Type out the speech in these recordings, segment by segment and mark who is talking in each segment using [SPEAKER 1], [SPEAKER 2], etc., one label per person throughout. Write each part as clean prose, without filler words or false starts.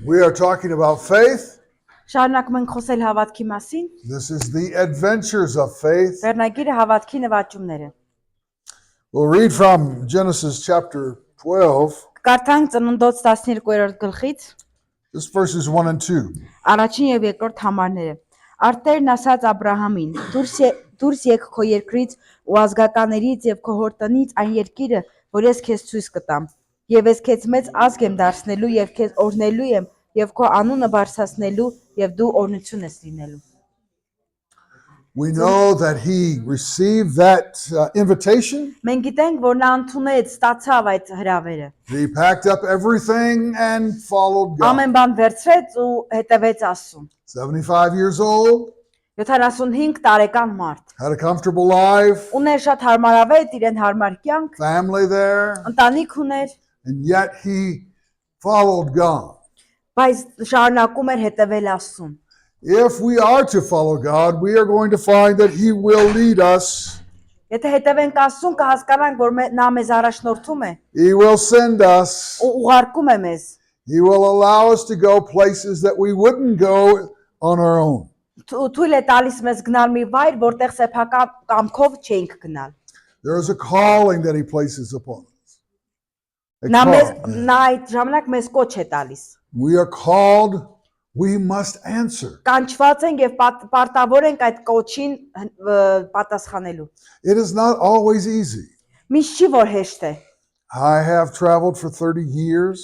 [SPEAKER 1] We are talking about faith.
[SPEAKER 2] Շարունակում ենք խոսել հավատքի մասին։
[SPEAKER 1] This is the adventures of faith.
[SPEAKER 2] Վերնագիրը հավատքի նվաճումները։
[SPEAKER 1] We'll read from Genesis chapter 12,
[SPEAKER 2] Կարդանք Ծննդոց 12-րդ գլխից,
[SPEAKER 1] just verses 1 and 2.
[SPEAKER 2] առաջին եւ երկրորդ համարները։ Արտերն ասաց Աբ รา համին. Դուրս եկ քո երկրից ու ազգականերից եւ քո հորտնից այն երկիրը, որ ես քեզ ցույց կտամ։ Եվ ես քեզ մեծ ազգ եմ դարձնելու եւ քեզ օրհնելու եմ եւ քո անունը բարձրացնելու եւ դու օրհնություն ես լինելու։
[SPEAKER 1] We know that he received that invitation.
[SPEAKER 2] Մենք գիտենք, որ նա ընդունեց, ստացավ այդ հրավերը։
[SPEAKER 1] He packed up everything and followed God.
[SPEAKER 2] Ամեն բան վերցրեց ու հետևեց Աստծուն։
[SPEAKER 1] 75 years old,
[SPEAKER 2] 75 տարեկան մարդ։
[SPEAKER 1] had a comfortable life,
[SPEAKER 2] Ուներ շատ հարմարավետ իրեն հարմար կյանք,
[SPEAKER 1] family there,
[SPEAKER 2] ընտանիք ուներ,
[SPEAKER 1] and yet he followed God.
[SPEAKER 2] բայց շարունակում էր հետևել Աստծուն։
[SPEAKER 1] If we are to follow God, we are going to find that he will lead us.
[SPEAKER 2] Եթե հետևենք Աստծուն, կհասկանանք, որ նա մեզ առաջնորդում է
[SPEAKER 1] He will send us.
[SPEAKER 2] ու ուղարկում է մեզ։
[SPEAKER 1] He will allow us to go places that we wouldn't go on our own.
[SPEAKER 2] Թույլ է տալիս մեզ գնալ մի վայր, որտեղ սեփական կամքով չէինք գնալ։
[SPEAKER 1] There is a calling that he places upon us. A
[SPEAKER 2] Նա
[SPEAKER 1] call.
[SPEAKER 2] այդ ժամանակ մեզ կոչ է տալիս։
[SPEAKER 1] We are called, we must answer.
[SPEAKER 2] Կանչված ենք եւ պարտավոր ենք այդ կոչին պատասխանելու։
[SPEAKER 1] It is not always easy.
[SPEAKER 2] Միշտ չի որ հեշտ է։
[SPEAKER 1] I have traveled for 30 years.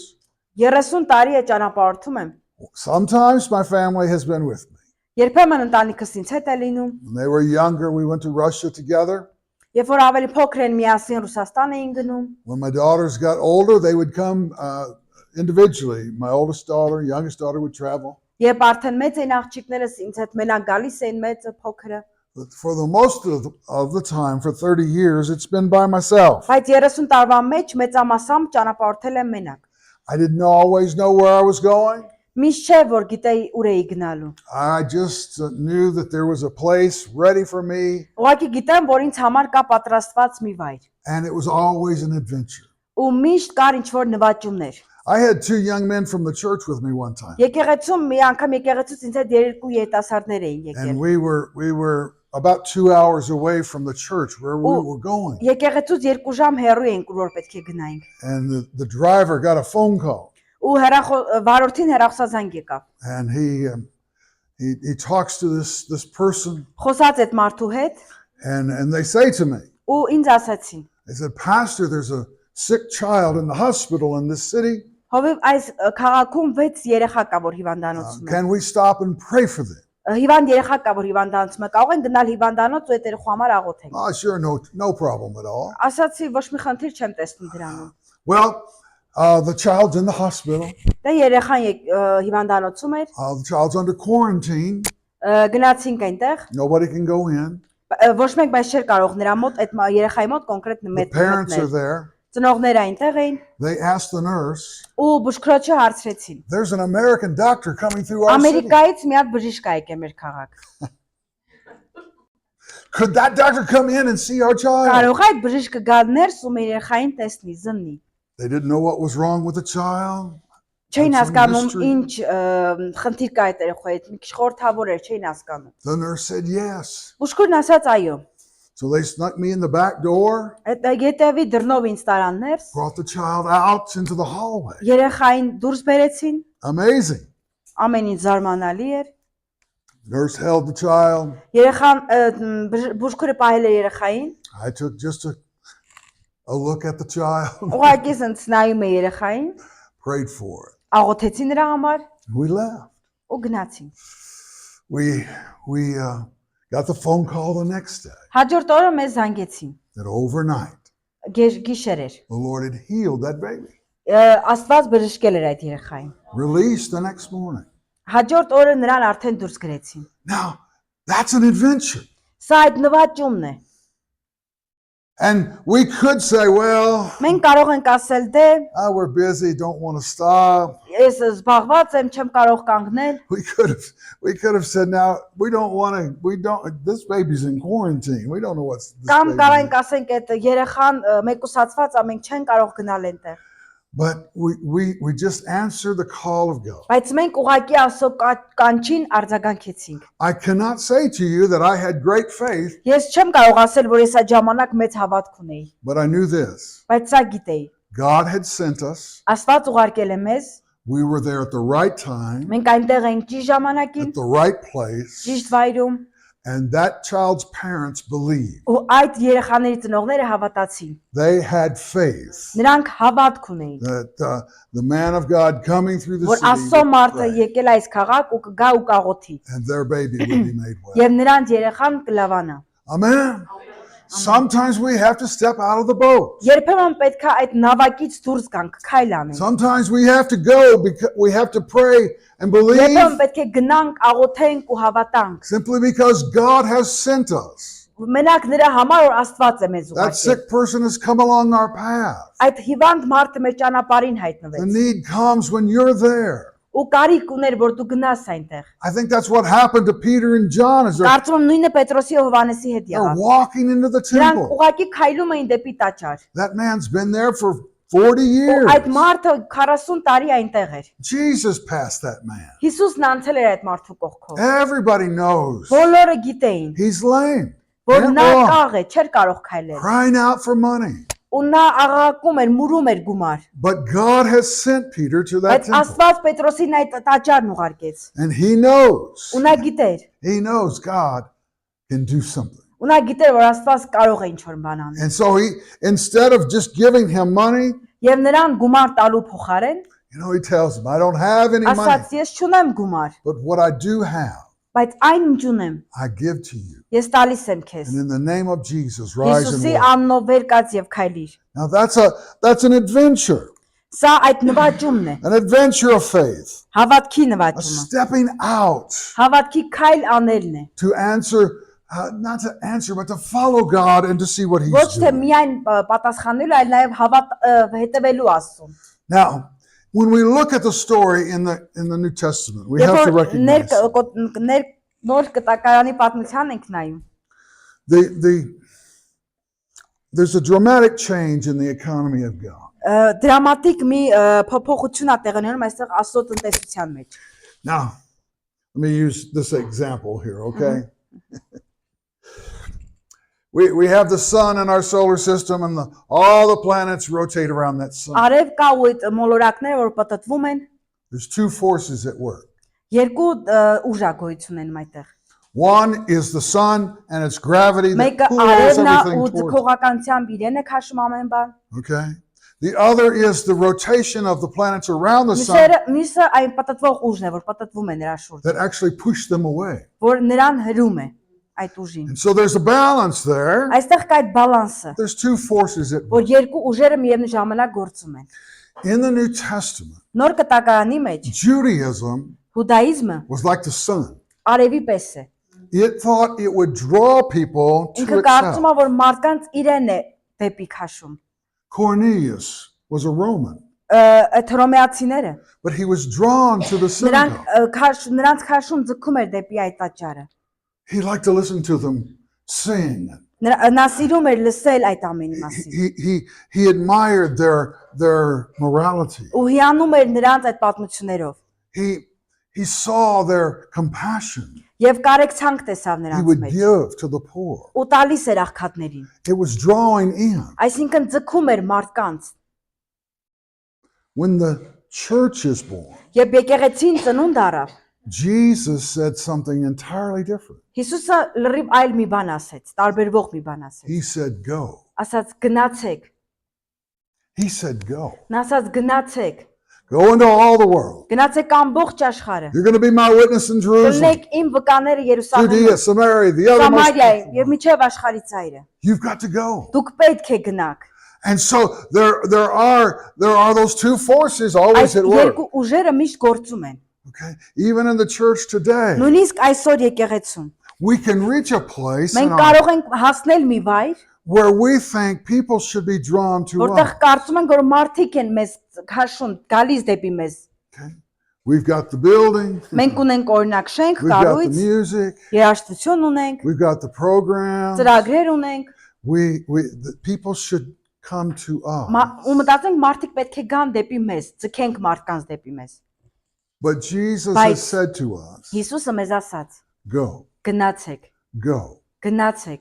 [SPEAKER 2] 30 տարի է ճանապարհորդում եմ։
[SPEAKER 1] Sometimes my family has been with me.
[SPEAKER 2] Երբեմն ընտանիքս ինձ հետ է լինում։
[SPEAKER 1] When they were younger, we went to Russia together.
[SPEAKER 2] Երբ որ ավելի փոքր են միասին Ռուսաստան էին գնում։
[SPEAKER 1] When my daughters got older, they would come individually. My oldest daughter, youngest daughter would travel.
[SPEAKER 2] Երբ արդեն մեծ էին աղջիկներս ինձ հետ մենակ գալիս էին մեծը փոքրը։
[SPEAKER 1] But for the most of the time, for 30 years, it's been by myself.
[SPEAKER 2] Բայց 30 տարվա մեջ մեծամասամբ ճանապարհորդել եմ մենակ։
[SPEAKER 1] I didn't always know where I was going.
[SPEAKER 2] Միշտ չէ որ գիտեի ուր էի գնալու։
[SPEAKER 1] I just knew that there was a place ready for me,
[SPEAKER 2] Ուղղակի գիտեմ, որ ինձ համար կա պատրաստված մի վայր։
[SPEAKER 1] and it was always an adventure.
[SPEAKER 2] Ու միշտ կար ինչ-որ նվաճումներ։
[SPEAKER 1] I had two young men from the church with me one time,
[SPEAKER 2] Եկեղեցում մի անգամ եկեղեցուց ինձ հետ երկու երիտասարդներ էին եկել։
[SPEAKER 1] and we were about 2 hours away from the church where we were going.
[SPEAKER 2] Եկեղեցուց 2 ժամ հեռու էինք, որ պետք է գնայինք։
[SPEAKER 1] And the driver got a phone call,
[SPEAKER 2] Ու վարորդին հեռախոսազանգ եկավ։
[SPEAKER 1] and he talks to this person,
[SPEAKER 2] Խոսած այդ մարդու հետ
[SPEAKER 1] and they say to me,
[SPEAKER 2] ու ինձ ասացին.
[SPEAKER 1] they said, Pastor, there's a sick child in the hospital in this city.
[SPEAKER 2] Հովիվ այս քաղաքում 6 երեխա կա, որ հիվանդանոցում է։
[SPEAKER 1] Can we stop and pray for them?
[SPEAKER 2] Հիվանդ երեխա կա, որ հիվանդանոցում է։ Կարող են գնալ հիվանդանոց ու այդ երեխու համար աղոթենք։
[SPEAKER 1] Oh, sure, no problem at all.
[SPEAKER 2] Ասացի, ոչ մի խնդիր չեմ տեսնում դրանում։
[SPEAKER 1] Well, the child's in the hospital.
[SPEAKER 2] Դե երեխան հիվանդանոցում էր,
[SPEAKER 1] The child's under quarantine.
[SPEAKER 2] գնացինք այնտեղ,
[SPEAKER 1] Nobody can go in.
[SPEAKER 2] ոչ մեկ բայց չէր կարող նրա մոտ այդ երեխայի մոտ կոնկրետ
[SPEAKER 1] The parents are
[SPEAKER 2] մտնել։
[SPEAKER 1] there.
[SPEAKER 2] Ծնողները այնտեղ էին
[SPEAKER 1] They asked the nurse,
[SPEAKER 2] ու բուժքրոջը հարցրեցին։
[SPEAKER 1] there's an American doctor coming through our city.
[SPEAKER 2] Ամերիկայից մի հատ բժիշկ ա եկել մեր քաղաք։
[SPEAKER 1] Could that doctor come in and see our child?
[SPEAKER 2] Կարող է այդ բժիշկը գալ ներս ու մեր երեխային տեսնի, զննի։
[SPEAKER 1] They didn't know what was wrong with the child.
[SPEAKER 2] Չէին
[SPEAKER 1] That's a
[SPEAKER 2] հասկանում
[SPEAKER 1] mystery.
[SPEAKER 2] ինչ խնդիր կա այդ երեխայի հետ, մի քիչ խորթավոր էր, չէին հասկանում։
[SPEAKER 1] The nurse said yes.
[SPEAKER 2] Բուժքուրն ասաց այո։
[SPEAKER 1] So they snuck me in the back door,
[SPEAKER 2] Այդ յետևի դռնով ինձ տարան ներս,
[SPEAKER 1] brought the child out into the hallway.
[SPEAKER 2] երեխային դուրս բերեցին,
[SPEAKER 1] Amazing.
[SPEAKER 2] ամեն ինչ զարմանալի էր։
[SPEAKER 1] Nurse held the child.
[SPEAKER 2] Երեխան բուժքուրը պահել է երեխային,
[SPEAKER 1] I took just a look at the child,
[SPEAKER 2] ուղղակի ինձ նայում է երեխային,
[SPEAKER 1] prayed for it.
[SPEAKER 2] աղոթեցի նրա համար
[SPEAKER 1] We left.
[SPEAKER 2] ու գնացին։
[SPEAKER 1] We got the phone call the next day
[SPEAKER 2] Հաջորդ օրը մեզ զանգեցին։
[SPEAKER 1] that overnight
[SPEAKER 2] Գիշեր էր։
[SPEAKER 1] the Lord had healed that baby.
[SPEAKER 2] Աստված բժշկել էր այդ երեխային։
[SPEAKER 1] Released the next morning.
[SPEAKER 2] Հաջորդ օրը նրան արդեն դուրս գրեցին։
[SPEAKER 1] Now, that's an adventure.
[SPEAKER 2] Սա այդ նվաճումն է։
[SPEAKER 1] And we could say, well,
[SPEAKER 2] Մենք կարող ենք ասել դե
[SPEAKER 1] we're busy, don't want to stop.
[SPEAKER 2] ես զբաղված եմ, չեմ կարող կանգնել։
[SPEAKER 1] We could have said, now this baby's in quarantine. We don't know what's this
[SPEAKER 2] Կամ
[SPEAKER 1] baby
[SPEAKER 2] կարող
[SPEAKER 1] is.
[SPEAKER 2] ենք ասենք այդ երեխան մեկուսացված է, մենք չենք կարող գնալ այնտեղ։
[SPEAKER 1] But we just answer the call of God.
[SPEAKER 2] Բայց մենք ուղակի Աստծո կանչին արձագանքեցինք։
[SPEAKER 1] I cannot say to you that I had great faith,
[SPEAKER 2] Ես չեմ կարող ասել, որ ես այդ ժամանակ մեծ հավատք ունեի,
[SPEAKER 1] but I knew this.
[SPEAKER 2] բայց սա գիտեի։
[SPEAKER 1] God had sent us.
[SPEAKER 2] Աստված ուղարկել է մեզ,
[SPEAKER 1] We were there at the right time,
[SPEAKER 2] մենք այնտեղ ենք ճիշտ ժամանակին,
[SPEAKER 1] at the right place,
[SPEAKER 2] ճիշտ vայրում,
[SPEAKER 1] and that child's parents believed.
[SPEAKER 2] ու այդ երեխաների ծնողները հավատացին։
[SPEAKER 1] They had faith
[SPEAKER 2] Նրանք հավատք ունեին,
[SPEAKER 1] that the man of God coming through the
[SPEAKER 2] որ
[SPEAKER 1] city
[SPEAKER 2] Աստծո
[SPEAKER 1] would
[SPEAKER 2] մարդը
[SPEAKER 1] pray,
[SPEAKER 2] եկել այս քաղաք ու կգա ու կաղոթի,
[SPEAKER 1] and their baby would be made well.
[SPEAKER 2] եւ նրանց երեխան կլավանա։
[SPEAKER 1] Amen. Sometimes we have to step out of the boat.
[SPEAKER 2] Երբեմն պետք է այդ նավակից դուրս գանք, քայլ անենք։
[SPEAKER 1] Sometimes we have to go because we have to pray and believe
[SPEAKER 2] Երբեմն պետք է գնանք, աղոթենք ու հավատանք։
[SPEAKER 1] simply because God has sent us.
[SPEAKER 2] Մենակ նրա համար որ Աստված է մեզ
[SPEAKER 1] That
[SPEAKER 2] ուղարկել։
[SPEAKER 1] sick person has come along our path.
[SPEAKER 2] Այդ հիվանդ մարդը մեր ճանապարհին
[SPEAKER 1] The
[SPEAKER 2] հայտնվեց։
[SPEAKER 1] need comes when you're there.
[SPEAKER 2] Ու կարիք ուներ որ դու գնաս այնտեղ։
[SPEAKER 1] I think that's what happened to Peter and John as they're
[SPEAKER 2] Կարծում եմ նույնը Պետրոսի ու Հովհաննեսի հետ եղավ։
[SPEAKER 1] walking into the
[SPEAKER 2] Նրանք
[SPEAKER 1] temple.
[SPEAKER 2] ուղակի քայլում էին դեպի տաճար։
[SPEAKER 1] That man's been there for 40
[SPEAKER 2] Ու
[SPEAKER 1] years.
[SPEAKER 2] այդ մարդը 40 տարի այնտեղ էր։
[SPEAKER 1] Jesus passed that man.
[SPEAKER 2] Հիսուսն անցել էր այդ մարդու կողքով։
[SPEAKER 1] Everybody knows
[SPEAKER 2] Բոլորը գիտեին,
[SPEAKER 1] he's lame,
[SPEAKER 2] որ
[SPEAKER 1] can't
[SPEAKER 2] նա
[SPEAKER 1] walk,
[SPEAKER 2] կաղ է, չէր կարող քայլել։
[SPEAKER 1] crying out for money.
[SPEAKER 2] Ու նա աղաղակում էր, մուրում էր գումար։
[SPEAKER 1] But God has sent Peter to that
[SPEAKER 2] Բայց
[SPEAKER 1] temple.
[SPEAKER 2] Աստված Պետրոսին այդ տաճարն ուղարկեց։
[SPEAKER 1] And he knows,
[SPEAKER 2] Ու նա գիտեր,
[SPEAKER 1] God can do something.
[SPEAKER 2] ու նա գիտեր, որ Աստված կարող է ինչ-որ բան անել։
[SPEAKER 1] And so instead of just giving him money,
[SPEAKER 2] Եվ նրան գումար տալու փոխարեն
[SPEAKER 1] he tells him, I don't have any money,
[SPEAKER 2] ասաց, ես չունեմ գումար,
[SPEAKER 1] but what I do have,
[SPEAKER 2] բայց այն ինչ ունեմ,
[SPEAKER 1] I give to you.
[SPEAKER 2] ես տալիս եմ քեզ։
[SPEAKER 1] And in the name of Jesus, rise and
[SPEAKER 2] Հիսուսի
[SPEAKER 1] walk.
[SPEAKER 2] անունով վեր կաց եւ քայլիր։
[SPEAKER 1] Now that's an adventure,
[SPEAKER 2] Սա այդ նվաճումն է,
[SPEAKER 1] an adventure of faith,
[SPEAKER 2] հավատքի
[SPEAKER 1] a
[SPEAKER 2] նվաճումը։
[SPEAKER 1] stepping out
[SPEAKER 2] Հավատքի քայլ անելն է։
[SPEAKER 1] to answer, not to answer, but to follow God and to see what he's
[SPEAKER 2] Ոչ թե
[SPEAKER 1] doing.
[SPEAKER 2] միայն պատասխանելու, այլ նաև հետևելու Աստծուն։
[SPEAKER 1] Now, when we look at the story in the New Testament, we have to recognize
[SPEAKER 2] նոր կտակարանի պատմության ենք նայում։
[SPEAKER 1] there's a dramatic change in the economy of God.
[SPEAKER 2] Դրամատիկ մի փոփոխություն ա տեղի ունենում այստեղ Աստծո տնտեսության մեջ։
[SPEAKER 1] Now, let me use this example here, okay? We have the sun in our solar system, and all the planets rotate around that sun.
[SPEAKER 2] Արև կա ու այդ մոլորակները, որ պատտվում են,
[SPEAKER 1] There's two forces at work.
[SPEAKER 2] երկու ուժ ա գոյություն են այդտեղ։
[SPEAKER 1] One is the sun and its gravity that
[SPEAKER 2] Մեկը
[SPEAKER 1] pulls
[SPEAKER 2] արևն է
[SPEAKER 1] everything
[SPEAKER 2] ու
[SPEAKER 1] towards it,
[SPEAKER 2] ձգողականությամբ իրեն է քաշում ամեն բան։
[SPEAKER 1] okay? The other is the rotation of the planets around the sun
[SPEAKER 2] Մյուսը այն պատտվող ուժն է, որ պատտվում է նրա շուրջ,
[SPEAKER 1] that actually push them away.
[SPEAKER 2] որ նրան հրում է այդ ուժին։
[SPEAKER 1] And so there's a balance there.
[SPEAKER 2] Այստեղ կա այդ բալանսը,
[SPEAKER 1] There's two forces at
[SPEAKER 2] որ
[SPEAKER 1] work.
[SPEAKER 2] երկու ուժերը միևնույն ժամանակ գործում են։
[SPEAKER 1] In the New Testament,
[SPEAKER 2] Նոր կտակարանի մեջ
[SPEAKER 1] Judaism
[SPEAKER 2] հուդայիզմը
[SPEAKER 1] was like the sun.
[SPEAKER 2] արևի պես է։
[SPEAKER 1] It thought it would draw people to
[SPEAKER 2] Ինքը կարծում է,
[SPEAKER 1] itself.
[SPEAKER 2] որ մարդկանց իրեն է դեպի քաշում։
[SPEAKER 1] Cornelius was a Roman,
[SPEAKER 2] Այդ հռոմեացիները
[SPEAKER 1] but he was drawn to the synagogue.
[SPEAKER 2] նրանց քաշում ձգում էր դեպի այդ տաճարը։
[SPEAKER 1] He liked to listen to them sing.
[SPEAKER 2] Նա սիրում էր լսել այդ ամենի մասին։
[SPEAKER 1] He admired their morality.
[SPEAKER 2] Ու հիանում էր նրանց այդ պատմություններով։
[SPEAKER 1] He saw their compassion.
[SPEAKER 2] Եվ կարեկցանք տեսավ
[SPEAKER 1] He
[SPEAKER 2] նրանց
[SPEAKER 1] would
[SPEAKER 2] մեջ։
[SPEAKER 1] give to the poor.
[SPEAKER 2] Ու տալիս էր աղքատներին։
[SPEAKER 1] It was drawing in.
[SPEAKER 2] Այսինքն ձգում էր մարդկանց։
[SPEAKER 1] When the church is born,
[SPEAKER 2] Երբ եկեղեցին ծնունդ առավ,
[SPEAKER 1] Jesus said something entirely different.
[SPEAKER 2] Հիսուսը լրիվ այլ մի բան ասեց, տարբերվող մի բան ասեց։
[SPEAKER 1] He said, go.
[SPEAKER 2] Ասաց գնացեք։
[SPEAKER 1] He said, go.
[SPEAKER 2] Նա ասաց գնացեք։
[SPEAKER 1] Go into all the world.
[SPEAKER 2] Գնացեք ամբողջ աշխարհը։
[SPEAKER 1] You're going to be my witness in Jerusalem,
[SPEAKER 2] Կլնեք իմ վկաները Երուսաղեմում,
[SPEAKER 1] Judea, Samaria, the othermost.
[SPEAKER 2] Սամարիայում եւ միջև աշխարհի ծայրը։
[SPEAKER 1] You've got to go.
[SPEAKER 2] Դուք պետք է գնաք։
[SPEAKER 1] And so there are those two forces always
[SPEAKER 2] Այդ
[SPEAKER 1] at work.
[SPEAKER 2] երկու ուժերը միշտ գործում են։
[SPEAKER 1] Okay? Even in the church today,
[SPEAKER 2] Նույնիսկ այսօր եկեղեցում
[SPEAKER 1] we can reach a place in
[SPEAKER 2] մենք
[SPEAKER 1] our-
[SPEAKER 2] կարող ենք հասնել մի վայր,
[SPEAKER 1] where we think people should be drawn to
[SPEAKER 2] որտեղ
[SPEAKER 1] us.
[SPEAKER 2] կարծում ենք, որ մարդիկ են մեզ քաշում, գալիս դեպի մեզ։
[SPEAKER 1] Okay? We've got the building,
[SPEAKER 2] Մենք ունենք օրինակ շենք,
[SPEAKER 1] we've got the
[SPEAKER 2] կառույց,
[SPEAKER 1] music,
[SPEAKER 2] երաժշտություն ունենք,
[SPEAKER 1] we've got the program.
[SPEAKER 2] ծրագրեր ունենք,
[SPEAKER 1] The people should come to us.
[SPEAKER 2] Ու մտածենք մարդիկ պետք է գան դեպի մեզ, ձգենք մարդկանց դեպի մեզ։
[SPEAKER 1] But Jesus
[SPEAKER 2] Բայց-
[SPEAKER 1] has said to us,
[SPEAKER 2] Հիսուսը մեզ ասաց.
[SPEAKER 1] go,
[SPEAKER 2] Գնացեք,
[SPEAKER 1] go.
[SPEAKER 2] գնացեք։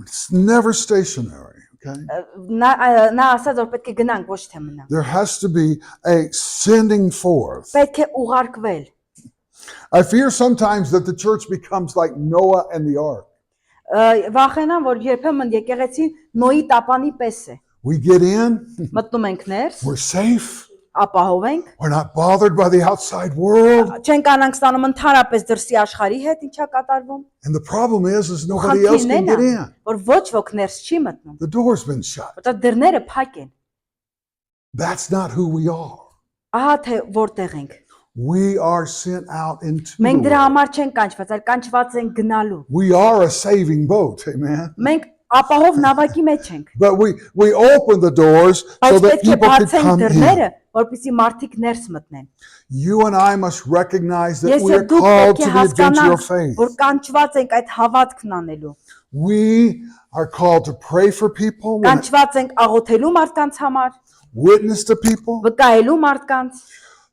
[SPEAKER 1] It's never stationary, okay?
[SPEAKER 2] Նա ասաց որ պետք է գնանք, ոչ թե մնանք։
[SPEAKER 1] There has to be a sending forth.
[SPEAKER 2] Պետք է ուղարկվել։
[SPEAKER 1] I fear sometimes that the church becomes like Noah and the ark.
[SPEAKER 2] Վախենամ որ երբեմն եկեղեցին Նոյի տապանի պես է։
[SPEAKER 1] We get in,
[SPEAKER 2] Մտնում ենք ներս,
[SPEAKER 1] we're safe,
[SPEAKER 2] ապահով ենք,
[SPEAKER 1] we're not bothered by the outside world.
[SPEAKER 2] չենք անանք ստանում ընդհանրապես դրսի աշխարհի հետ ինչա կատարվում։
[SPEAKER 1] And the problem is nobody else can get in.
[SPEAKER 2] Որ ոչ ոք ներս չի մտնում,
[SPEAKER 1] The door's been shut.
[SPEAKER 2] որտեղ դռները փակ են։
[SPEAKER 1] That's not who we are.
[SPEAKER 2] Ահա թե որտեղ ենք։
[SPEAKER 1] We are sent out into the
[SPEAKER 2] Մենք դրա
[SPEAKER 1] world.
[SPEAKER 2] համար չենք կանչված, այլ կանչված ենք գնալու։
[SPEAKER 1] We are a saving boat, amen.
[SPEAKER 2] Մենք ապահով նավակի մեջ ենք։
[SPEAKER 1] But we open the doors so
[SPEAKER 2] Բայց
[SPEAKER 1] that
[SPEAKER 2] պետք է
[SPEAKER 1] people can
[SPEAKER 2] բացենք
[SPEAKER 1] come in.
[SPEAKER 2] դռները, որպեսզի մարդիկ ներս մտնեն։
[SPEAKER 1] You and I must recognize that
[SPEAKER 2] Ես
[SPEAKER 1] we are
[SPEAKER 2] եւ դուք
[SPEAKER 1] called
[SPEAKER 2] պետք է
[SPEAKER 1] to the adventure of
[SPEAKER 2] հասկանանք,
[SPEAKER 1] faith.
[SPEAKER 2] որ կանչված ենք այդ հավատքն անելու։
[SPEAKER 1] We are called to pray for people,
[SPEAKER 2] Կանչված ենք աղոթելու մարդկանց համար,
[SPEAKER 1] witness to people.
[SPEAKER 2] վկայելու մարդկանց։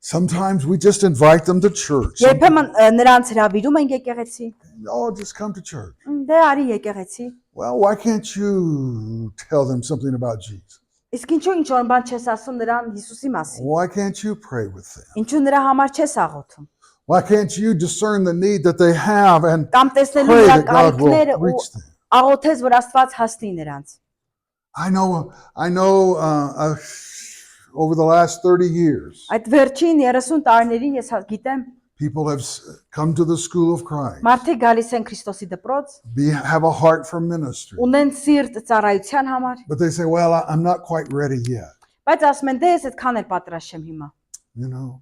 [SPEAKER 1] Sometimes we just invite them to church.
[SPEAKER 2] Երբեմն նրանց հրավիրում ենք եկեղեցի։
[SPEAKER 1] Oh, just come to church.
[SPEAKER 2] Դե արի եկեղեցի։
[SPEAKER 1] Well, why can't you tell them something about Jesus?
[SPEAKER 2] Իսկ ինչու ինչ որ բան չես ասում նրան Հիսուսի մասին։
[SPEAKER 1] Why can't you pray with them?
[SPEAKER 2] Ինչու նրա համար չես աղոթում։
[SPEAKER 1] Why can't you discern the need that they have and
[SPEAKER 2] Կամ տեսնելու
[SPEAKER 1] pray
[SPEAKER 2] նրա
[SPEAKER 1] that God will
[SPEAKER 2] կարիքները ու
[SPEAKER 1] reach them?
[SPEAKER 2] աղոթես, որ Աստված հասնի նրանց։
[SPEAKER 1] I know over the last 30 years,
[SPEAKER 2] Այդ վերջին 30 տարիներին ես գիտեմ,
[SPEAKER 1] people have come to the school of Christ,
[SPEAKER 2] մարդիկ գալիս են Քրիստոսի դպրոց,
[SPEAKER 1] have a heart for ministry.
[SPEAKER 2] ունեն սիրտ ծառայության համար,
[SPEAKER 1] But they say, well, I'm not quite ready yet.
[SPEAKER 2] բայց ասում են, դե ես այդքան էլ պատրաստ չեմ հիմա։
[SPEAKER 1] You know,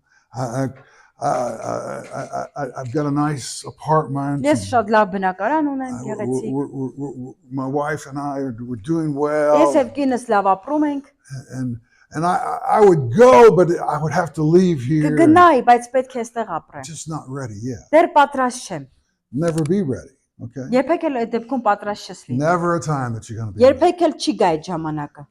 [SPEAKER 1] I've got a nice apartment.
[SPEAKER 2] Ես շատ լավ բնակարան ունեմ,
[SPEAKER 1] Uh,
[SPEAKER 2] գեղեցիկ։
[SPEAKER 1] My wife and we're doing
[SPEAKER 2] Ես
[SPEAKER 1] well.
[SPEAKER 2] եւ կինս լավ ապրում ենք։
[SPEAKER 1] And I would go, but I would have to leave here.
[SPEAKER 2] Կգնայի, բայց պետք է այստեղ ապրեմ։
[SPEAKER 1] Just not ready yet.
[SPEAKER 2] Դեռ պատրաստ չեմ։
[SPEAKER 1] Never be ready. Okay.
[SPEAKER 2] Երբեք էլ այդ դեպքում պատրաստ չես լինի։
[SPEAKER 1] Never a time that you're going to be ready.
[SPEAKER 2] Երբեք էլ չի գա այդ ժամանակը։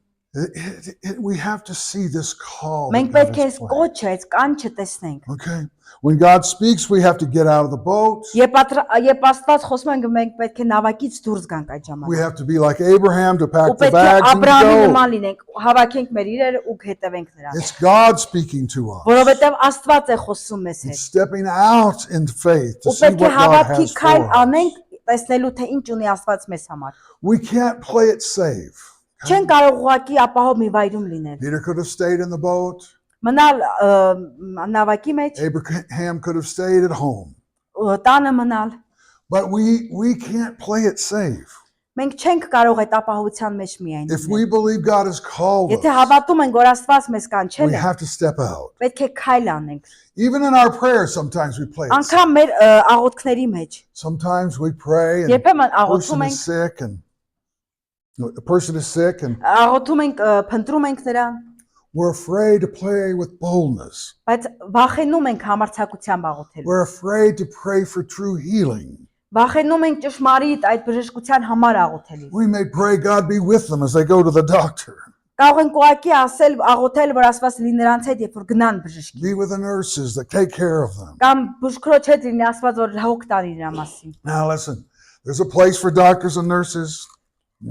[SPEAKER 1] We have to see this call.
[SPEAKER 2] Մենք
[SPEAKER 1] that God
[SPEAKER 2] պետք է
[SPEAKER 1] has
[SPEAKER 2] այս
[SPEAKER 1] placed.
[SPEAKER 2] կոչը, այս կանչը տեսնենք։
[SPEAKER 1] Okay. When God speaks, we have to get out of the boat.
[SPEAKER 2] Երբ Աստված խոսում են, մենք պետք է նավակից դուրս գանք այդ
[SPEAKER 1] We
[SPEAKER 2] ժամանակ։
[SPEAKER 1] have to be like Abraham to
[SPEAKER 2] Ու
[SPEAKER 1] pack the
[SPEAKER 2] պետք է
[SPEAKER 1] bags and
[SPEAKER 2] Աբրահամի
[SPEAKER 1] go.
[SPEAKER 2] նման լինենք, հավաքենք մեր իրերը ու հետևենք նրան։
[SPEAKER 1] It's God speaking to us.
[SPEAKER 2] Որովհետև Աստված է խոսում մեզ
[SPEAKER 1] It's
[SPEAKER 2] հետ։
[SPEAKER 1] stepping out in faith to
[SPEAKER 2] Ու
[SPEAKER 1] see
[SPEAKER 2] պետք է
[SPEAKER 1] what God
[SPEAKER 2] հավատքի
[SPEAKER 1] has
[SPEAKER 2] քայլ
[SPEAKER 1] for us.
[SPEAKER 2] անենք, տեսնելու թե ինչ ունի Աստված մեզ համար։
[SPEAKER 1] We can't play it safe.
[SPEAKER 2] Չեն կարող ուղղակի ապահով մի վայրում լինել։
[SPEAKER 1] Peter could have stayed in the boat.
[SPEAKER 2] Մնալ նավակի մեջ,
[SPEAKER 1] Abraham could have stayed at home.
[SPEAKER 2] տանը մնալ։
[SPEAKER 1] But we can't play it safe.
[SPEAKER 2] Մենք չենք կարող այդ ապահովության մեջ միայն
[SPEAKER 1] If
[SPEAKER 2] լինել։
[SPEAKER 1] we believe God has called
[SPEAKER 2] Եթե
[SPEAKER 1] us,
[SPEAKER 2] հավատում ենք, որ Աստված մեզ կանչել
[SPEAKER 1] we
[SPEAKER 2] է,
[SPEAKER 1] have to step out.
[SPEAKER 2] պետք է քայլ անենք։
[SPEAKER 1] Even in our prayers, sometimes we play it safe.
[SPEAKER 2] Անկամ մեր աղոթքների մեջ,
[SPEAKER 1] Sometimes we pray and
[SPEAKER 2] երբեմն
[SPEAKER 1] a
[SPEAKER 2] աղոթում
[SPEAKER 1] person
[SPEAKER 2] ենք,
[SPEAKER 1] is sick and a person is sick and
[SPEAKER 2] աղոթում ենք, փնտրում ենք նրան,
[SPEAKER 1] we're afraid to pray with boldness.
[SPEAKER 2] բայց վախենում ենք համարձակությամբ աղոթելու։
[SPEAKER 1] We're afraid to pray for true healing.
[SPEAKER 2] Վախենում ենք ճշմարիտ այդ բժշկության համար աղոթելու։
[SPEAKER 1] We may pray God be with them as they go to the doctor.
[SPEAKER 2] Կարող ենք ուղղակի ասել, աղոթել, որ Աստված լինի նրանց հետ, երբ որ գնան բժշկի։
[SPEAKER 1] Be with the nurses that take care of them.
[SPEAKER 2] Կամ բժշկրոջ հետ լինի Աստված, որ հոգ տանի նրա մասին։
[SPEAKER 1] Now listen, there's a place for doctors and nurses.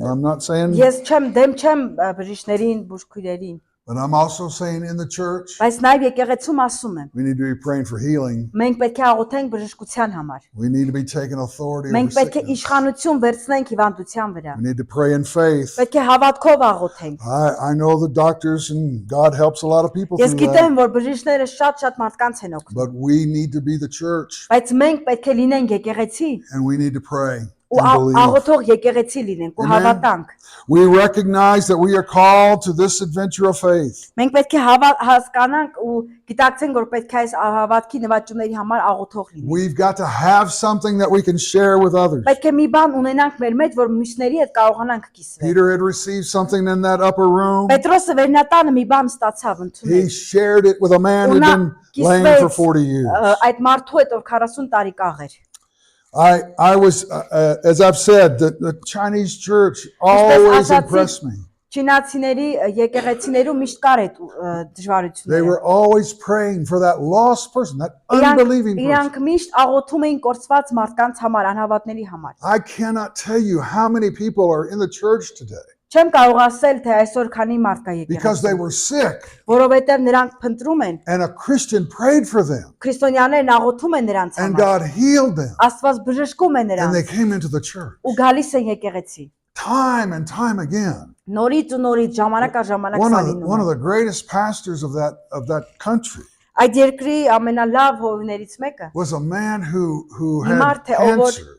[SPEAKER 1] I'm not saying,
[SPEAKER 2] Ես չեմ դեմ չեմ բժիշկներին, բժշկուհիներին,
[SPEAKER 1] but I'm also saying in the church,
[SPEAKER 2] բայց նաև եկեղեցում ասում եմ,
[SPEAKER 1] we need to be praying for healing.
[SPEAKER 2] մենք պետք է աղոթենք բժշկության համար։
[SPEAKER 1] We need to be taking authority over
[SPEAKER 2] Մենք պետք է
[SPEAKER 1] sickness.
[SPEAKER 2] իշխանություն վերցնենք հիվանդության վրա։
[SPEAKER 1] We need to pray in faith.
[SPEAKER 2] Պետք է հավատքով աղոթենք։
[SPEAKER 1] I know the doctors and God helps a lot of people
[SPEAKER 2] Ես
[SPEAKER 1] through that,
[SPEAKER 2] գիտեմ, որ բժիշկները շատ մարդկանց են օգնում,
[SPEAKER 1] but we need to be the church
[SPEAKER 2] բայց մենք պետք է լինենք եկեղեցի
[SPEAKER 1] and we need to pray
[SPEAKER 2] ու
[SPEAKER 1] and believe.
[SPEAKER 2] աղոթող եկեղեցի լինենք ու
[SPEAKER 1] Amen.
[SPEAKER 2] հավատանք։
[SPEAKER 1] We recognize that we are called to this adventure of faith.
[SPEAKER 2] Մենք պետք է հասկանանք ու գիտակցենք, որ պետք է այս հավատքի նվաճումների համար աղոթող լինենք։
[SPEAKER 1] We've got to have something that we can share with others.
[SPEAKER 2] Պետք է մի բան ունենանք մեր մեջ, որ մյուսների հետ կարողանանք կիսվել։
[SPEAKER 1] Peter had received something in that upper room.
[SPEAKER 2] Պետրոսը վերնատանը մի բան ստացավ
[SPEAKER 1] He
[SPEAKER 2] ընդունել։
[SPEAKER 1] shared it with a man who had been lame for 40 years.
[SPEAKER 2] Այդ մարդու հետ, ով 40 տարի կաղ էր։
[SPEAKER 1] I was, as I've said, the Chinese church always impressed me.
[SPEAKER 2] Չինացիների եկեղեցիներում միշտ կար այդ
[SPEAKER 1] They
[SPEAKER 2] դժվարությունները։
[SPEAKER 1] were always praying for that lost person, that unbelieving person.
[SPEAKER 2] Իրանք միշտ աղոթում էին կորցված մարդկանց համար, անհավատների համար։
[SPEAKER 1] I cannot tell you how many people are in the church today
[SPEAKER 2] Չեմ կարող ասել, թե այսօր քանի մարդ կա
[SPEAKER 1] because they
[SPEAKER 2] եկեղեցիում,
[SPEAKER 1] were sick
[SPEAKER 2] որովհետև նրանք փնտրում են,
[SPEAKER 1] and a Christian prayed for them
[SPEAKER 2] քրիստոնյաներն աղոթում են նրանց
[SPEAKER 1] and
[SPEAKER 2] համար,
[SPEAKER 1] God healed them
[SPEAKER 2] Աստված բժշկում է
[SPEAKER 1] and they
[SPEAKER 2] նրանց
[SPEAKER 1] came into the church.
[SPEAKER 2] ու գալիս են եկեղեցի։
[SPEAKER 1] Time and time again.
[SPEAKER 2] Նորից ու nորից ժամանակ առ ժամանակ
[SPEAKER 1] One
[SPEAKER 2] սա
[SPEAKER 1] of
[SPEAKER 2] լինում է։
[SPEAKER 1] the greatest pastors of that country
[SPEAKER 2] Այդ երկրի ամենալավ հովիներից մեկը
[SPEAKER 1] was a man who
[SPEAKER 2] մի
[SPEAKER 1] had
[SPEAKER 2] մարդ է, ով որ
[SPEAKER 1] cancer,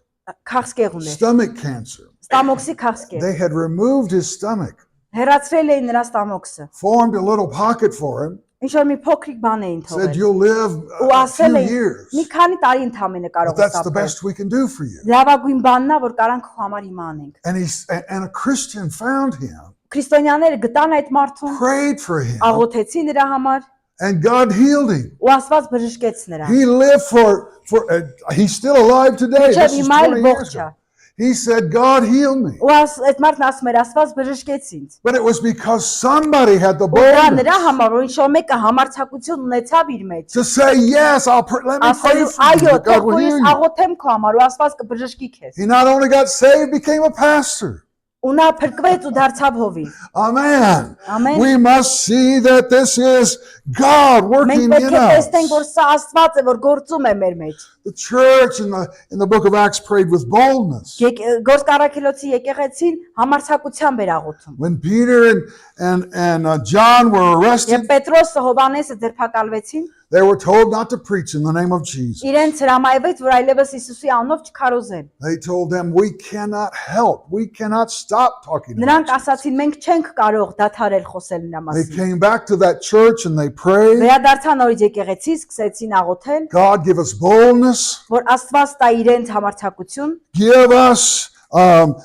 [SPEAKER 2] քաղցկեղ ուներ,
[SPEAKER 1] stomach cancer.
[SPEAKER 2] ստամոքսի քաղցկեղ։
[SPEAKER 1] They had removed his stomach,
[SPEAKER 2] Հեռացրել էին նրա ստամոքսը։
[SPEAKER 1] formed a little pocket for him,
[SPEAKER 2] Ինչ որ մի փոքրիկ բան էին
[SPEAKER 1] said
[SPEAKER 2] թողել։
[SPEAKER 1] you'll live
[SPEAKER 2] Ու
[SPEAKER 1] a
[SPEAKER 2] ասել
[SPEAKER 1] few
[SPEAKER 2] էին
[SPEAKER 1] years,
[SPEAKER 2] մի քանի տարի ընդամենը
[SPEAKER 1] but
[SPEAKER 2] կարող է
[SPEAKER 1] that's the
[SPEAKER 2] սապրել։
[SPEAKER 1] best we can do for you.
[SPEAKER 2] Լավագույն բանն է, որ կարանք քո համար հիմա անենք։
[SPEAKER 1] And a Christian found him,
[SPEAKER 2] Քրիստոնյաները գտան այդ մարդուն,
[SPEAKER 1] prayed for him,
[SPEAKER 2] աղոթեցին նրա համար
[SPEAKER 1] and God healed him.
[SPEAKER 2] ու Աստված բժշկեց նրան։
[SPEAKER 1] He lived he's still alive today.
[SPEAKER 2] Մինչև
[SPEAKER 1] This is
[SPEAKER 2] հիմա էլ
[SPEAKER 1] 20 years
[SPEAKER 2] ողջ է։
[SPEAKER 1] ago. He said, God healed me.
[SPEAKER 2] Ու այդ մարդն ասում էր, Աստված բժշկեց ինձ։
[SPEAKER 1] But it was because somebody had the
[SPEAKER 2] Ու դա
[SPEAKER 1] boldness
[SPEAKER 2] նրա համար, որ ինչ-որ մեկը համարձակություն ունեցավ իր մեջ։
[SPEAKER 1] to say, yes, let me pray
[SPEAKER 2] Ասել,
[SPEAKER 1] for you,
[SPEAKER 2] այո,
[SPEAKER 1] that God
[SPEAKER 2] թող
[SPEAKER 1] will
[SPEAKER 2] որ
[SPEAKER 1] heal
[SPEAKER 2] ես
[SPEAKER 1] you.
[SPEAKER 2] աղոթեմ քո համար ու Աստված կբժշկի քեզ։
[SPEAKER 1] He not only got saved, became a pastor.
[SPEAKER 2] Ու նա փրկվեց ու դարձավ հովի։
[SPEAKER 1] Amen.
[SPEAKER 2] Amen.
[SPEAKER 1] We must see that this is God working
[SPEAKER 2] Մենք պետք
[SPEAKER 1] in
[SPEAKER 2] է տեսնենք, որ
[SPEAKER 1] us.
[SPEAKER 2] սա Աստված է, որ գործում է մեր մեջ։
[SPEAKER 1] The church in the book of Acts prayed with boldness.
[SPEAKER 2] Գործք առաքելոցի եկեղեցին համարձակությամբ էր աղոթում։
[SPEAKER 1] When Peter and John were arrested,
[SPEAKER 2] Երբ Պետրոսը Հովհաննեսը ձերբակալվեցին,
[SPEAKER 1] they were told not to preach in the name of Jesus.
[SPEAKER 2] իրենց հրամայվեց, որ այլևս Հիսուսի անունով չքարոզեն։
[SPEAKER 1] They told them, we cannot help. We cannot stop talking about
[SPEAKER 2] Նրանք
[SPEAKER 1] Jesus.
[SPEAKER 2] ասացին, մենք չենք կարող դադարել խոսել նրա
[SPEAKER 1] They
[SPEAKER 2] մասին։
[SPEAKER 1] came back to that church and they prayed.
[SPEAKER 2] Վերադարձան նորից եկեղեցի, սկսեցին աղոթել,
[SPEAKER 1] God, give us boldness.
[SPEAKER 2] որ Աստված տա իրենց համարձակություն,
[SPEAKER 1] Give us,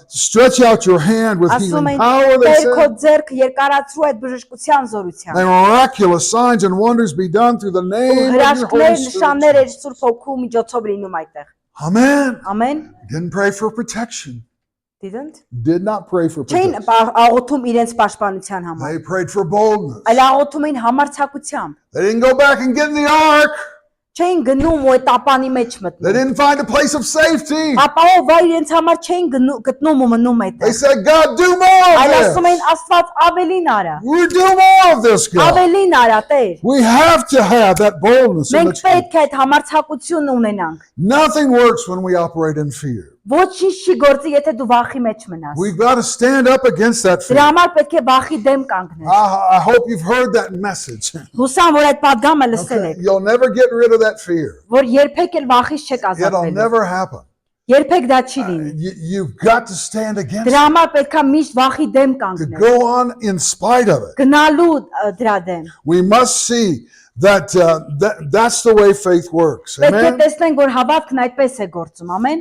[SPEAKER 1] stretch out your hand with
[SPEAKER 2] ասում
[SPEAKER 1] healing
[SPEAKER 2] են,
[SPEAKER 1] power, they
[SPEAKER 2] Տեր քո
[SPEAKER 1] said.
[SPEAKER 2] ձեռք երկարացրու այդ բժշկության զորությամբ։
[SPEAKER 1] May miraculous signs and wonders be done through the name of your
[SPEAKER 2] Հրաշքներ,
[SPEAKER 1] Holy Spirit.
[SPEAKER 2] նշաններ էր Սուրբ Հոգու միջոցով լինում այդտեղ։
[SPEAKER 1] Amen.
[SPEAKER 2] Ամեն։
[SPEAKER 1] Didn't pray for protection.
[SPEAKER 2] Didn't։
[SPEAKER 1] Did not pray for
[SPEAKER 2] Չէին
[SPEAKER 1] protection.
[SPEAKER 2] աղոթում իրենց պաշտպանության համար,
[SPEAKER 1] They prayed for boldness.
[SPEAKER 2] այլ աղոթում էին համարձակությամբ։
[SPEAKER 1] They didn't go back and get in the ark.
[SPEAKER 2] Չէին գնում ու այդ տապանի մեջ
[SPEAKER 1] They
[SPEAKER 2] մտնում։
[SPEAKER 1] didn't find a place of safety.
[SPEAKER 2] Ապահով վայր իրենց համար չէին գտնում ու մնում
[SPEAKER 1] They
[SPEAKER 2] այդտեղ։
[SPEAKER 1] said, God, do more
[SPEAKER 2] Այլ
[SPEAKER 1] of
[SPEAKER 2] ասում էին
[SPEAKER 1] this.
[SPEAKER 2] Աստված ավելին արա։
[SPEAKER 1] We do more of this, God.
[SPEAKER 2] Ավելին արա, Տեր։
[SPEAKER 1] We have to have that boldness in the
[SPEAKER 2] Մենք
[SPEAKER 1] church.
[SPEAKER 2] պետք է այդ համարձակությունն ունենանք։
[SPEAKER 1] Nothing works when we operate in fear.
[SPEAKER 2] Ոչինչ չի գործի, եթե դու վախի մեջ մնաս։
[SPEAKER 1] We've got to stand up against that
[SPEAKER 2] Դրա
[SPEAKER 1] fear.
[SPEAKER 2] համար պետք է վախի դեմ կանգնես։
[SPEAKER 1] I hope you've heard that message.
[SPEAKER 2] Հուսամ, որ այդ падգամը լսել
[SPEAKER 1] Okay?
[SPEAKER 2] եք,
[SPEAKER 1] You'll never get rid of that fear.
[SPEAKER 2] որ երբեք էլ վախից չեք
[SPEAKER 1] It'll
[SPEAKER 2] ազատվելու։
[SPEAKER 1] never happen.
[SPEAKER 2] Երբեք դա չի լինի։
[SPEAKER 1] You've got to stand against
[SPEAKER 2] Դրա
[SPEAKER 1] it,
[SPEAKER 2] համար պետք է միշտ վախի դեմ
[SPEAKER 1] to
[SPEAKER 2] կանգնես։
[SPEAKER 1] go on in spite of it.
[SPEAKER 2] Գնալու դրա դեմ։
[SPEAKER 1] We must see that that's the way faith works.
[SPEAKER 2] Պետք է
[SPEAKER 1] Amen.
[SPEAKER 2] տեսնենք, որ հավատքն այդպես է գործում, ամեն։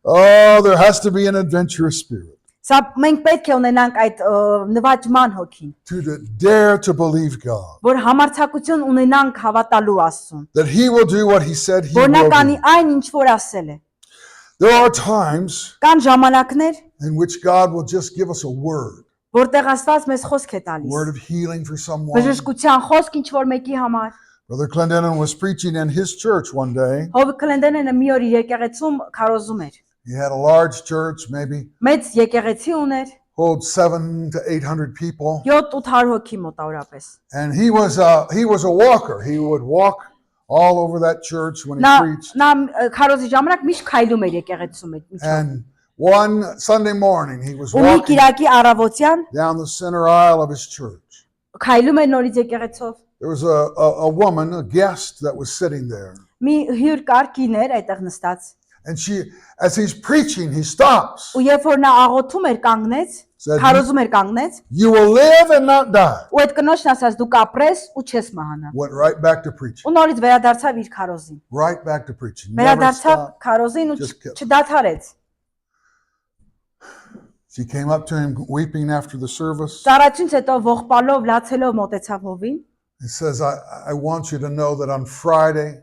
[SPEAKER 1] Oh, there has to be an adventurous spirit
[SPEAKER 2] Սա մենք պետք է ունենանք այդ նվաճման հոգին,
[SPEAKER 1] to dare to believe God,
[SPEAKER 2] որ համարձակություն ունենանք հավատալու Աստծուն,
[SPEAKER 1] that He will do what He said He
[SPEAKER 2] որ նա
[SPEAKER 1] will
[SPEAKER 2] կանի
[SPEAKER 1] do.
[SPEAKER 2] այն ինչ որ ասել է։
[SPEAKER 1] There are times
[SPEAKER 2] Կան ժամանակներ,
[SPEAKER 1] in which God will just give us a word,
[SPEAKER 2] որտեղ Աստված մեզ խոսք է տալիս։
[SPEAKER 1] word of healing for someone.
[SPEAKER 2] Բժշկության խոսք ինչ որ մեկի համար։
[SPEAKER 1] Brother Clendenin was preaching in his church one day.
[SPEAKER 2] Հովի Քլենդենը մի օր իր եկեղեցում քարոզում էր։
[SPEAKER 1] He had a large church, maybe
[SPEAKER 2] Մեծ եկեղեցի ուներ,
[SPEAKER 1] hold 700 to 800 people,
[SPEAKER 2] 7-800 հոգի մոտավորապես։
[SPEAKER 1] and he was a walker. He would walk all over that church when he
[SPEAKER 2] Նա
[SPEAKER 1] preached.
[SPEAKER 2] քարոզի ժամանակ միշտ քայլում էր եկեղեցում այդ միջով։
[SPEAKER 1] And one Sunday morning, he was
[SPEAKER 2] Ու մի
[SPEAKER 1] walking
[SPEAKER 2] Կիրակի առավոտյան
[SPEAKER 1] down the center aisle of his church.
[SPEAKER 2] քայլում էր նորից եկեղեցով։
[SPEAKER 1] There was a woman, a guest that was sitting there.
[SPEAKER 2] Մի հյուր կար կիներ այդտեղ նստած։
[SPEAKER 1] And as he's preaching, he stops.
[SPEAKER 2] Ու երբ որ նա աղոթում էր կանգնեց,
[SPEAKER 1] Said,
[SPEAKER 2] քարոզում էր կանգնեց,
[SPEAKER 1] You will live and not die.
[SPEAKER 2] ու այդ կնոջն ասաց դու կապրես ու չես մահանա։
[SPEAKER 1] Went right back to preaching.
[SPEAKER 2] Ու նորից վերադարձավ իր քարոզին։
[SPEAKER 1] Right back to preaching. Never
[SPEAKER 2] Վերադարձավ
[SPEAKER 1] stopped.
[SPEAKER 2] քարոզին ու
[SPEAKER 1] Just kept-
[SPEAKER 2] չդադարեց։
[SPEAKER 1] She came up to him weeping after the service.
[SPEAKER 2] Ծառայությունից հետո ողբալով, լացելով մոտեցավ հովին։
[SPEAKER 1] He says, I want you to know that on Friday,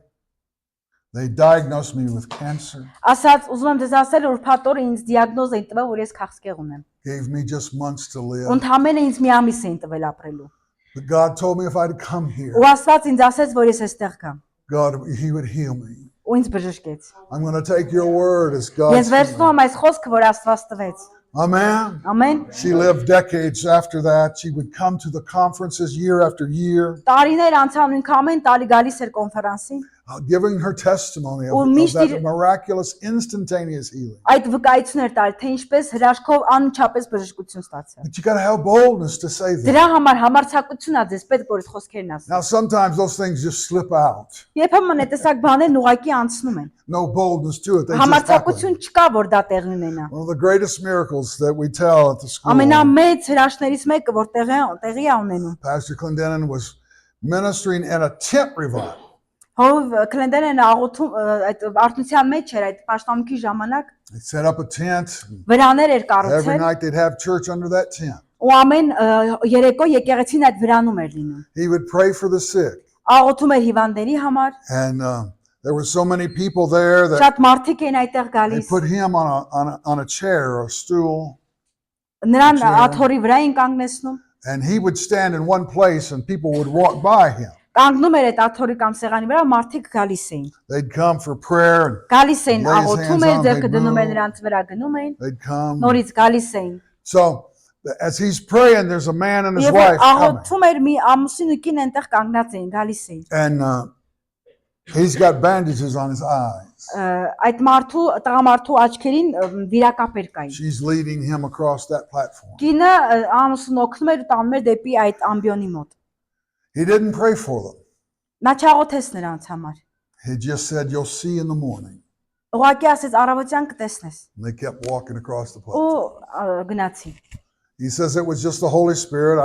[SPEAKER 1] they diagnosed me with cancer.
[SPEAKER 2] Ասաց, ուզում եմ ձեզ ասել, որ փաթորը ինձ դիագնոզ էին տվել, որ ես քաղցկեղ ունեմ։
[SPEAKER 1] gave me just months to live.
[SPEAKER 2] Ընդամենը ինձ մի ամիս էին տվել ապրելու։
[SPEAKER 1] But God told me if I'd come here,
[SPEAKER 2] Ու Աստված ինձ ասեց, որ ես այստեղ գամ։
[SPEAKER 1] He would heal me.
[SPEAKER 2] Ու ինձ բժշկեց։
[SPEAKER 1] I'm going to take your word as God's
[SPEAKER 2] Ես վերցնում եմ այս խոսքը, որ Աստված տվեց։
[SPEAKER 1] Amen.
[SPEAKER 2] Ամեն։
[SPEAKER 1] She lived decades after that. She would come to the conferences year after year,
[SPEAKER 2] Տարիներ անցան ինքը ամեն տարի գալիս էր կոնֆերանսին։
[SPEAKER 1] giving her testimony
[SPEAKER 2] Ու
[SPEAKER 1] of
[SPEAKER 2] միշտ
[SPEAKER 1] that miraculous, instantaneous healing.
[SPEAKER 2] Այդ վկայություններ տալ, թե ինչպես հրաշքով անմիջապես բժշկություն ստացա։
[SPEAKER 1] But you got to have boldness to say that.
[SPEAKER 2] Դրա համար համարձակություն ա ձեզ պետք որ խոսքերն ասեմ։
[SPEAKER 1] Now, sometimes those things just slip out.
[SPEAKER 2] Երբեմն այդ տեսակ բաներն ուղակի անցնում են։
[SPEAKER 1] No boldness to it. They just happen.
[SPEAKER 2] Համարձակություն չկա որ դա տեղի ունենա։
[SPEAKER 1] One of the greatest miracles that we tell at the school.
[SPEAKER 2] Ամենամեծ հրաշքներից մեկը որ տեղի ա ունենում։
[SPEAKER 1] Pastor Clendenin was ministering in a tent revival.
[SPEAKER 2] Հով Կլենդենն աղոթում այդ արտնության մեջ էր այդ պաշտամունքի ժամանակ
[SPEAKER 1] They set up a tent.
[SPEAKER 2] վրաներ էր
[SPEAKER 1] Every
[SPEAKER 2] կառուցել
[SPEAKER 1] night they'd have church under that tent.
[SPEAKER 2] ու ամեն երեկո եկեղեցին այդ վրանում էր լինում։
[SPEAKER 1] He would pray for the sick.
[SPEAKER 2] Աղոթում էր հիվանդների համար։
[SPEAKER 1] And there were so many people there that
[SPEAKER 2] Շատ մարդիկ էին այդտեղ
[SPEAKER 1] they
[SPEAKER 2] գալիս։
[SPEAKER 1] put him on a chair or a stool.
[SPEAKER 2] Նրան աթոռի վրա էին կանգնեցնում։
[SPEAKER 1] And he would stand in one place and people would walk by him.
[SPEAKER 2] Կանգնում էր այդ աթոռի կամ սեղանի վրա մարդիկ գալիս էին։
[SPEAKER 1] They'd come for prayer and
[SPEAKER 2] Գալիս էին
[SPEAKER 1] Lay his
[SPEAKER 2] աղոթում
[SPEAKER 1] hands
[SPEAKER 2] էր,
[SPEAKER 1] on,
[SPEAKER 2] ձեռքը
[SPEAKER 1] they'd
[SPEAKER 2] դնում էր
[SPEAKER 1] move.
[SPEAKER 2] նրանց վրա գնում էին,
[SPEAKER 1] they'd come.
[SPEAKER 2] նորից գալիս էին։
[SPEAKER 1] So as he's praying, there's a man and his
[SPEAKER 2] Եվ
[SPEAKER 1] wife coming.
[SPEAKER 2] աղոթում էր մի ամուսին ու կին այնտեղ կանգնած էին, գալիս էին։
[SPEAKER 1] And he's got bandages on his eyes.
[SPEAKER 2] Այդ տղամարդու աչքերին վիրակապեր կային։
[SPEAKER 1] She's leading him across that platform.
[SPEAKER 2] Կինը ամուսին օգնում էր ու տանում էր դեպի այդ ամբիոնի մոտ։
[SPEAKER 1] He didn't pray for them.
[SPEAKER 2] Նա չաղոթեց նրանց համար։
[SPEAKER 1] He just said, "You'll see in the morning."
[SPEAKER 2] Ուղղակի ասեց առավոտյան կտեսնես։
[SPEAKER 1] And they kept walking across the platform.
[SPEAKER 2] Ու գնացին։
[SPEAKER 1] He says it was just the Holy Spirit.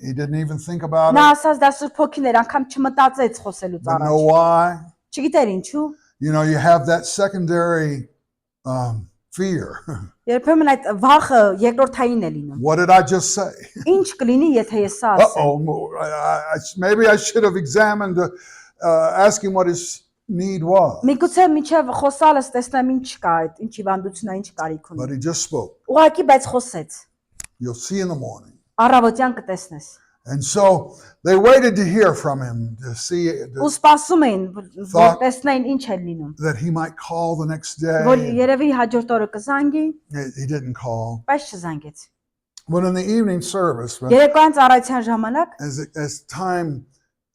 [SPEAKER 1] He didn't even think about
[SPEAKER 2] Նա
[SPEAKER 1] it.
[SPEAKER 2] ասաց դա Սուրբ Հոգին էր, անգամ չմտածեց խոսելուց
[SPEAKER 1] Didn't know
[SPEAKER 2] առաջ։
[SPEAKER 1] why.
[SPEAKER 2] Չգիտեր ինչու։
[SPEAKER 1] You know, you have that secondary fear.
[SPEAKER 2] Երբեմն այդ վախը երկրորդային է լինում։
[SPEAKER 1] What did I just say?
[SPEAKER 2] Ինչ կլինի, եթե ես սա ասեմ։
[SPEAKER 1] Uh-oh, maybe I should have examined, ask him what his need was.
[SPEAKER 2] Միգուցե միջև խոսալս տեսնեմ ինչ կա այդ, ինչ հիվանդություն է, ինչ կարիք
[SPEAKER 1] But
[SPEAKER 2] ունի։
[SPEAKER 1] he just spoke.
[SPEAKER 2] Ուղղակի բայց խոսեց։
[SPEAKER 1] You'll see in the morning.
[SPEAKER 2] Առավոտյան կտեսնես։
[SPEAKER 1] And so they waited to hear from him to see
[SPEAKER 2] Ու սպասում էին, որ տեսնեին ինչ է լինում։
[SPEAKER 1] that he might call the next
[SPEAKER 2] Որ
[SPEAKER 1] day.
[SPEAKER 2] երևի հաջորդ օրը կզանգի,
[SPEAKER 1] He didn't call.
[SPEAKER 2] բայց չզանգեց։
[SPEAKER 1] But in the evening service,
[SPEAKER 2] Երեկոյան ծառայության ժամանակ,
[SPEAKER 1] as time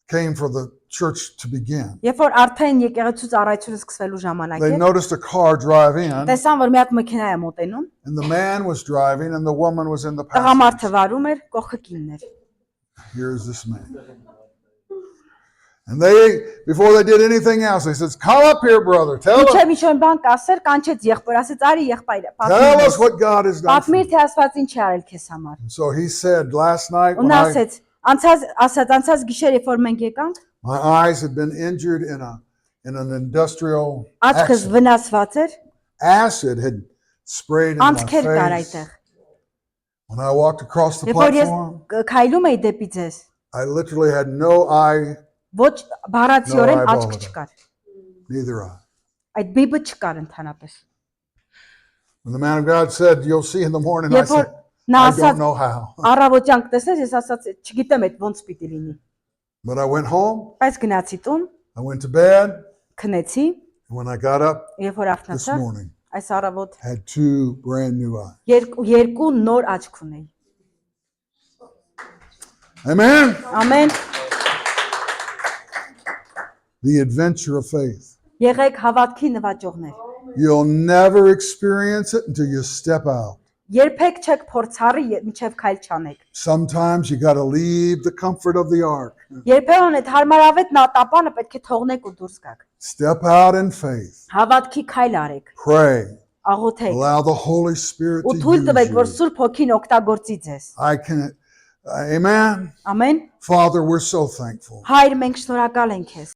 [SPEAKER 1] came for the church to begin,
[SPEAKER 2] երբ որ արդեն եկեղեցու ծառայությունը սկսվելու ժամանակ
[SPEAKER 1] they
[SPEAKER 2] էր,
[SPEAKER 1] noticed a car drive in,
[SPEAKER 2] տեսան, որ մի հատ մեքենա է մոտենում,
[SPEAKER 1] and the man was driving, and the woman was in the passenger.
[SPEAKER 2] տղամարդը վարում էր, կողքը կինն էր։
[SPEAKER 1] Here's this man. And before they did anything else, they said, "Come up here, brother. Tell
[SPEAKER 2] Ինչեւ ինչ-որ բան կասեր, կանչեց եղբոր, ասեց արի եղբայրը,
[SPEAKER 1] us what God has done for
[SPEAKER 2] պատմիր
[SPEAKER 1] you."
[SPEAKER 2] թե Աստված ինչ է արել քեզ համար։
[SPEAKER 1] So he said, last night
[SPEAKER 2] Ու
[SPEAKER 1] when
[SPEAKER 2] նա ասեց, անցած գիշեր երբ որ մենք եկանք,
[SPEAKER 1] my eyes had been injured in an industrial
[SPEAKER 2] աչքս
[SPEAKER 1] accident.
[SPEAKER 2] վնասված էր,
[SPEAKER 1] Acid had sprayed in my
[SPEAKER 2] անցքեր կար
[SPEAKER 1] face.
[SPEAKER 2] այդտեղ։
[SPEAKER 1] When I walked across the
[SPEAKER 2] Երբ որ ես
[SPEAKER 1] platform,
[SPEAKER 2] քայլում էի դեպի ձեզ,
[SPEAKER 1] I literally had no eye,
[SPEAKER 2] ոչ բառացիորեն
[SPEAKER 1] No
[SPEAKER 2] աչք
[SPEAKER 1] eyeball.
[SPEAKER 2] չկար։
[SPEAKER 1] neither eye.
[SPEAKER 2] Այդ բիբը չկար ընդհանրապես։
[SPEAKER 1] When the man of God said, "You'll see in the morning," I
[SPEAKER 2] Երբ որ
[SPEAKER 1] said,
[SPEAKER 2] նա
[SPEAKER 1] "I
[SPEAKER 2] ասաց
[SPEAKER 1] don't know how."
[SPEAKER 2] առավոտյան կտեսնես, ես ասացի, չգիտեմ այդ ոնց պիտի լինի։
[SPEAKER 1] But I went home,
[SPEAKER 2] Բայց գնացի տուն,
[SPEAKER 1] I went to bed,
[SPEAKER 2] քնեցի,
[SPEAKER 1] and when I got up
[SPEAKER 2] երբ որ
[SPEAKER 1] this
[SPEAKER 2] արթնացա,
[SPEAKER 1] morning,
[SPEAKER 2] այս առավոտ
[SPEAKER 1] I had two brand new eyes.
[SPEAKER 2] երկու նոր աչք ունեի։
[SPEAKER 1] Amen.
[SPEAKER 2] Ամեն
[SPEAKER 1] The adventure of faith.
[SPEAKER 2] եղեք հավատքի նվաճողներ։
[SPEAKER 1] You'll never experience it until you step out.
[SPEAKER 2] Երբեք չեք փորձառի մինչև քայլ չանեք։
[SPEAKER 1] Sometimes you got to leave the comfort of the ark.
[SPEAKER 2] Երբեմն այդ հարմարավետ նատապանը պետք է թողնեք ու դուրս գաք։
[SPEAKER 1] Step out in faith.
[SPEAKER 2] Հավատքի քայլ արեք,
[SPEAKER 1] Pray.
[SPEAKER 2] աղոթեք
[SPEAKER 1] Allow the Holy Spirit
[SPEAKER 2] ու
[SPEAKER 1] to
[SPEAKER 2] թույլ
[SPEAKER 1] use
[SPEAKER 2] տվեք, որ
[SPEAKER 1] you.
[SPEAKER 2] Սուրբ Հոգին օգտագործի ձեզ։
[SPEAKER 1] Amen.
[SPEAKER 2] Ամեն։
[SPEAKER 1] Father, we're so thankful.
[SPEAKER 2] Հայր, մենք շնորհակալ ենք քեզ։